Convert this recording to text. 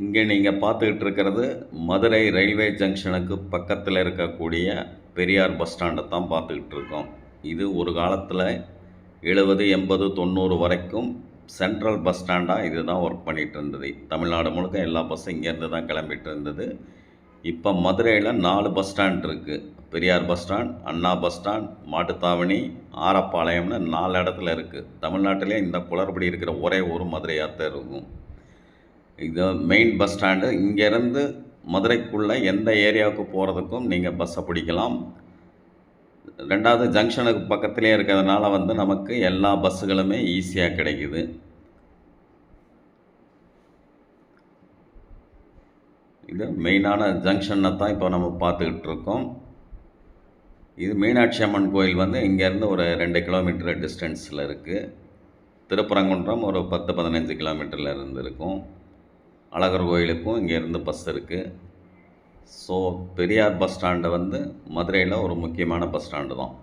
இங்கே நீங்கள் பார்த்துக்கிட்டு இருக்கிறது மதுரை ரயில்வே ஜங்ஷனுக்கு பக்கத்தில் இருக்கக்கூடிய பெரியார் பஸ் ஸ்டாண்டை தான் பார்த்துக்கிட்டு இருக்கோம். இது ஒரு காலத்தில் 70, 80, 90 வரைக்கும் சென்ட்ரல் பஸ் ஸ்டாண்டாக இது தான் ஒர்க் பண்ணிகிட்டு இருந்தது. தமிழ்நாடு முழுக்க எல்லா பஸ்ஸும் இங்கேருந்து தான் கிளம்பிட்டு இருந்தது. இப்போ மதுரையில் 4 பஸ் ஸ்டாண்ட் இருக்குது. பெரியார் பஸ் ஸ்டாண்ட், அண்ணா பஸ் ஸ்டாண்ட், மாட்டுத்தாவணி, ஆரப்பாளையம்னு 4 இடத்துல இருக்குது. தமிழ்நாட்டிலே இந்த குளறுபடி இருக்கிற ஒரே ஒரு மதுரையாக தான் இருக்கும். இது மெயின் பஸ் ஸ்டாண்டு. இங்கேருந்து மதுரைக்குள்ளே எந்த ஏரியாவுக்கு போகிறதுக்கும் நீங்கள் பஸ்ஸை பிடிக்கலாம். 2வது ஜங்ஷனுக்கு பக்கத்துலேயே இருக்கிறதுனால நமக்கு எல்லா பஸ்ஸுகளுமே ஈஸியாக கிடைக்குது. இது மெயினான ஜங்ஷனை தான் இப்போ நம்ம பார்த்துக்கிட்டு இருக்கோம். இது மீனாட்சி அம்மன் கோயில் இங்கேருந்து ஒரு 2 கிலோமீட்டர் டிஸ்டன்ஸில் இருக்குது. திருப்பரங்குன்றம் ஒரு 10, 15 கிலோமீட்டரில் இருந்து இருக்கும். அழகர் கோயிலுக்கும் இங்கேருந்து பஸ் இருக்குது. ஸோ பெரியார் பஸ் ஸ்டாண்டு மதுரையில் ஒரு முக்கியமான பஸ் ஸ்டாண்டு தான்.